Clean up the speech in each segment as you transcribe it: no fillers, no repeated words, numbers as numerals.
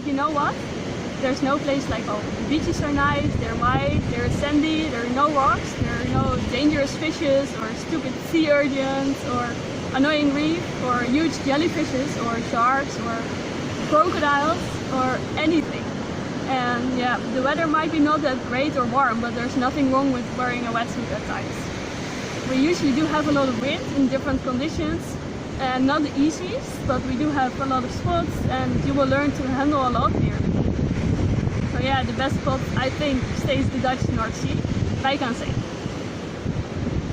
but you know what? There's no place like home. The beaches are nice, they're wide, they're sandy, there are no rocks, there are no dangerous fishes or stupid sea urchins or annoying reef or huge jellyfishes or sharks or crocodiles or anything. And yeah, the weather might be not that great or warm, but there's nothing wrong with wearing a wetsuit at times. We usually do have a lot of wind in different conditions, and not the easiest, but we do have a lot of spots and you will learn to handle a lot here. So yeah, the best spot I think stays the Dutch North Sea, Wijk aan Zee.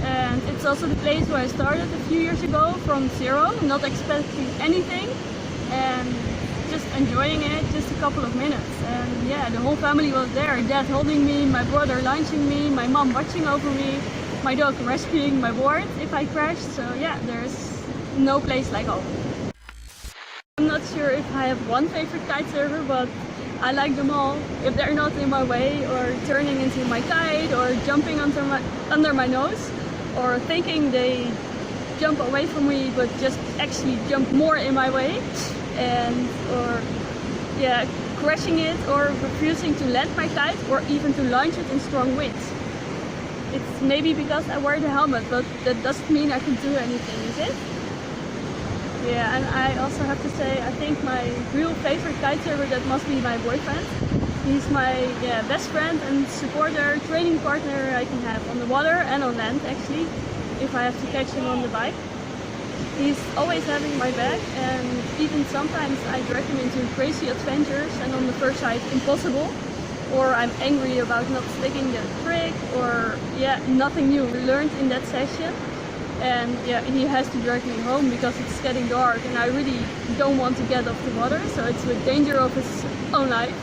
And it's also the place where I started a few years ago from zero, not expecting anything and just enjoying it just a couple of minutes. And yeah, the whole family was there, dad holding me, my brother launching me, my mom watching over me, my dog rescuing my board if I crashed. So yeah, there's no place like home. I'm not sure if I have one favorite kite surfer, but I like them all. If they're not in my way or turning into my kite or jumping under my nose or thinking they jump away from me but just actually jump more in my way and or yeah, crashing it or refusing to land my kite or even to launch it in strong winds. It's maybe because I wear the helmet, but that doesn't mean I can do anything, is it? Yeah, and I also have to say, I think my real favorite kite surfer, that must be my boyfriend. He's my best friend and supporter, training partner I can have on the water and on land actually, if I have to catch him on the bike. He's always having my back, and even sometimes I drag him into crazy adventures and on the first sight impossible, or I'm angry about not sticking the trick, or yeah, nothing new learned in that session. And yeah, he has to drag me home because it's getting dark and I really don't want to get off the water, so it's with danger of his own life.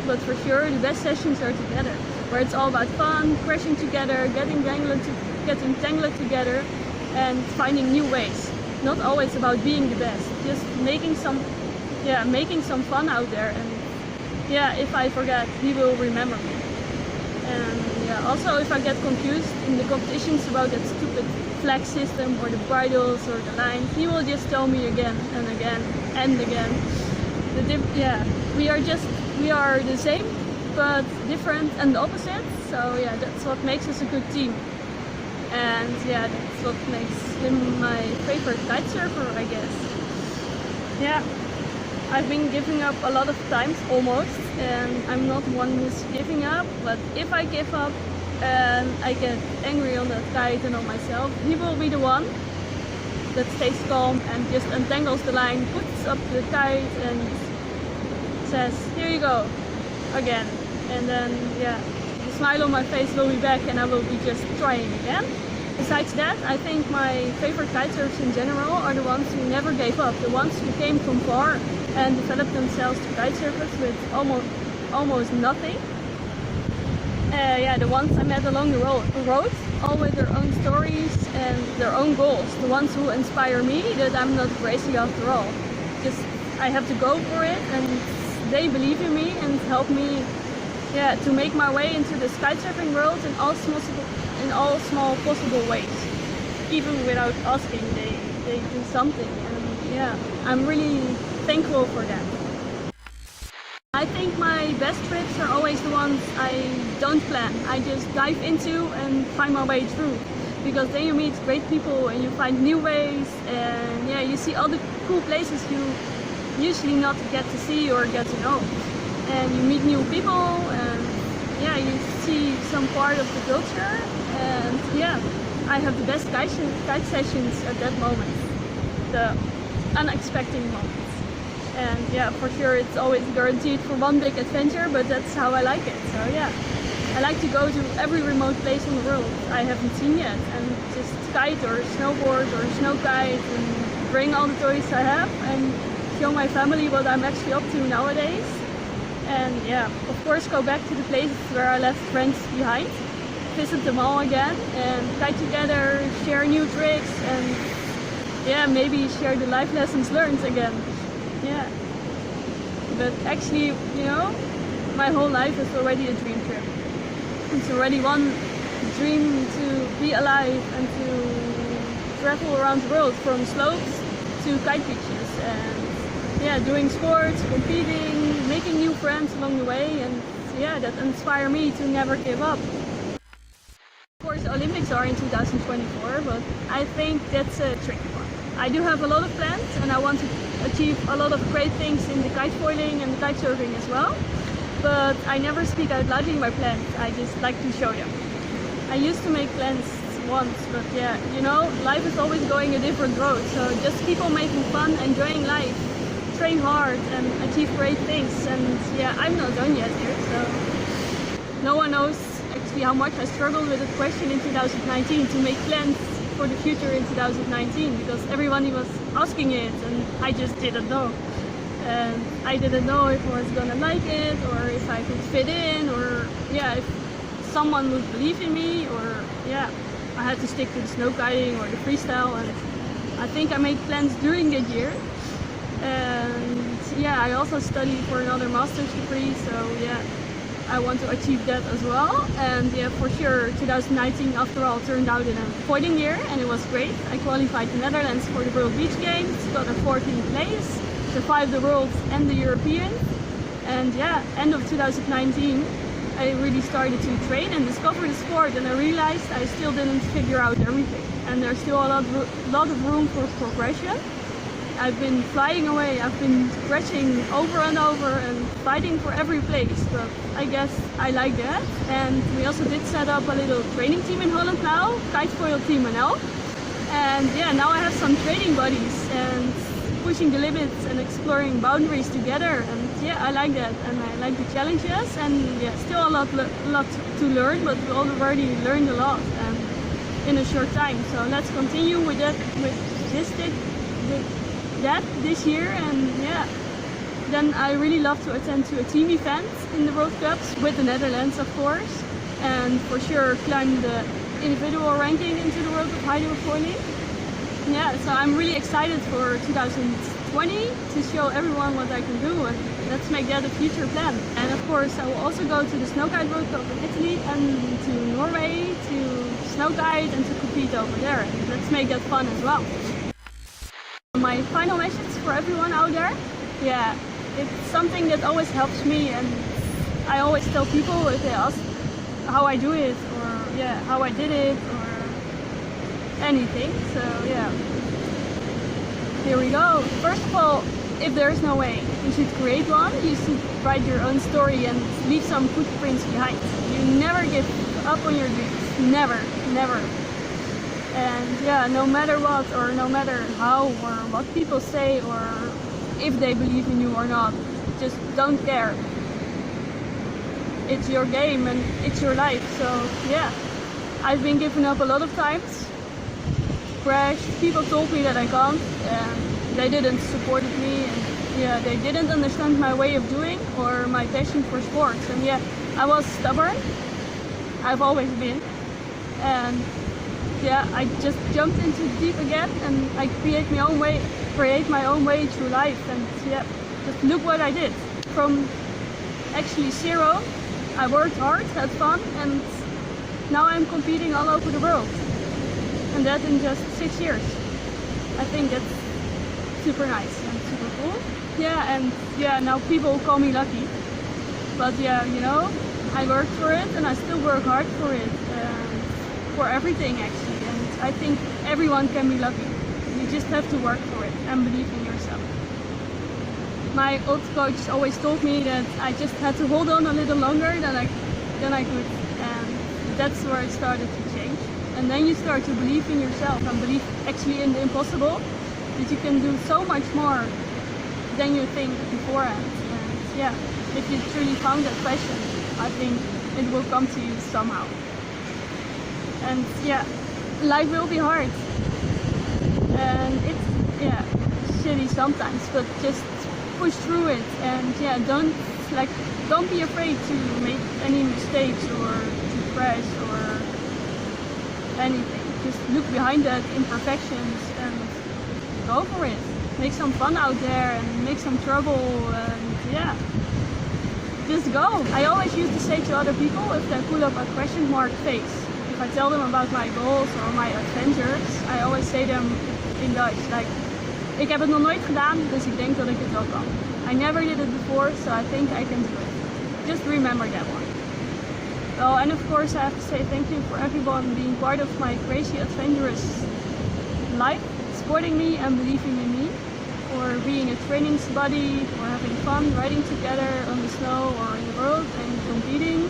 But for sure the best sessions are together, where it's all about fun, crashing together, getting tangled together and finding new ways. Not always about being the best, just making some fun out there. And yeah, if I forget, he will remember me. And yeah, also if I get confused in the competitions about that stupid flag system or the bridles or the lines, he will just tell me again and again and again. We are the same but different and the opposite. So yeah, that's what makes us a good team. And yeah, that's what makes him my favorite kite surfer, I guess. Yeah, I've been giving up a lot of times almost, and I'm not one who's giving up, but if I give up and I get angry on that kite and on myself, he will be the one that stays calm and just untangles the line, puts up the kite and says, here you go, again. And then yeah, the smile on my face will be back and I will be just trying again. Besides that, I think my favorite kite surfers in general are the ones who never gave up, the ones who came from far and developed themselves to kite surfers with almost nothing. Yeah, the ones I met along the road, all with their own stories and their own goals. The ones who inspire me that I'm not crazy after all. Just I have to go for it, and they believe in me and help me, yeah, to make my way into the kite surfing world in all small possible ways. Even without asking, they do something, and yeah, I'm really thankful for that. I think my best trips are always the ones I don't plan. I just dive into and find my way through, because then you meet great people and you find new ways, and yeah, you see all the cool places you usually not get to see or get to know, and you meet new people, and yeah, you see some part of the culture, and yeah, I have the best kite sessions at that moment, the unexpected moments. And yeah, for sure it's always guaranteed for one big adventure, but that's how I like it. So yeah, I like to go to every remote place in the world I haven't seen yet, and just kite or snowboard or snow kite and bring all the toys I have and show my family what I'm actually up to nowadays. And yeah, of course go back to the places where I left friends behind, visit them all again and kite together, share new tricks, and yeah, maybe share the life lessons learned again. Yeah, but actually, you know, my whole life is already a dream trip. It's already one dream to be alive and to travel around the world, from slopes to kite beaches. And yeah, yeah, doing sports, competing, making new friends along the way, and yeah, that inspire me to never give up. Of course, the Olympics are in 2024, but I think that's a tricky one. I do have a lot of plans, and I want to achieve a lot of great things in the kite foiling and the kite surfing as well. But I never speak out loudly my plans, I just like to show them. I used to make plans once, but yeah, you know, life is always going a different road, so just keep on making fun, enjoying life, train hard and achieve great things. And yeah, I'm not done yet here, so no one knows actually how much I struggled with the question in 2019 to make plans for the future in 2019, because everyone was asking it and I just didn't know. And I didn't know if I was gonna like it, or if I could fit in, or yeah, if someone would believe in me, or yeah, I had to stick to the snow kiting or the freestyle. And I think I made plans during that year. And yeah, I also studied for another master's degree, so yeah, I want to achieve that as well. And yeah, for sure 2019 after all turned out in a foiling year, and it was great. I qualified the Netherlands for the World Beach Games, got a 14th place, survived the Worlds and the European. And yeah, end of 2019 I really started to train and discover the sport, and I realized I still didn't figure out everything, and there's still a lot of room for progression. I've been flying away, I've been crashing over and over and fighting for every place, but I guess I like that. And we also did set up a little training team in Holland now, Kitefoil Team NL. And yeah, now I have some training buddies and pushing the limits and exploring boundaries together. And yeah, I like that, and I like the challenges, and yeah, still a lot to learn, but we already learned a lot and in a short time. So let's continue with that, this year. And yeah, then I really love to attend to a team event in the World Cups with the Netherlands, of course, and for sure climb the individual ranking into the World Cup hydrofoiling. Yeah, so I'm really excited for 2020 to show everyone what I can do, and let's make that a future plan. And of course I will also go to the Snowkite World Cup in Italy and to Norway to snowkite and to compete over there, and let's make that fun as well. My final message for everyone out there, yeah, it's something that always helps me, and I always tell people if they ask how I do it, or yeah, how I did it, or anything. So yeah, here we go. First of all, if there is no way, you should create one. You should write your own story and leave some footprints behind. You never give up on your dreams. Never, never. And yeah, no matter what, or no matter how, or what people say, or if they believe in you or not, just don't care. It's your game and it's your life. So yeah, I've been given up a lot of times, crashed, people told me that I can't, and they didn't support me, and yeah, they didn't understand my way of doing or my passion for sports. And yeah, I was stubborn, I've always been, and yeah, I just jumped into the deep again, and I create my own way through life. And yeah, just look what I did. From actually zero, I worked hard, had fun, and now I'm competing all over the world. And that in just 6 years. I think that's super nice and super cool. Yeah, and yeah, now people call me lucky. But yeah, you know, I worked for it, and I still work hard for it. For everything actually. And I think everyone can be lucky. You just have to work for it and believe in yourself. My old coach always told me that I just had to hold on a little longer than I could. And that's where it started to change. And then you start to believe in yourself and believe actually in the impossible, that you can do so much more than you think beforehand. And yeah, if you truly found that passion, I think it will come to you somehow. And yeah, life will be hard. And it's yeah, shitty sometimes, but just push through it. And yeah, don't be afraid to make any mistakes or to crash or anything. Just look behind that imperfections and go for it. Make some fun out there and make some trouble, and yeah, just go. I always used to say to other people, if they pull up a question mark face, if I tell them about my goals or my adventures, I always say them in Dutch, like, Ik heb het nog nooit gedaan, dus ik denk dat ik het wel kan. I never did it before, so I think I can do it. Just remember that one. Well, and of course I have to say thank you for everyone being part of my crazy adventurous life, supporting me and believing in me, for being a training buddy, for having fun riding together on the snow or in the world and competing,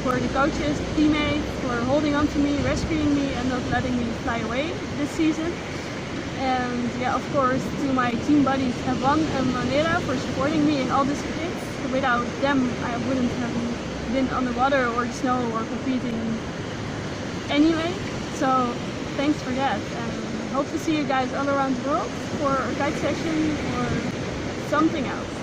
for the coaches, teammates, for holding on to me, rescuing me and not letting me fly away this season. And yeah, of course, to my team buddies Evan and Manera for supporting me in all these kits. Without them, I wouldn't have been on the water or the snow or competing anyway. So thanks for that, and hope to see you guys all around the world for a guide session or something else.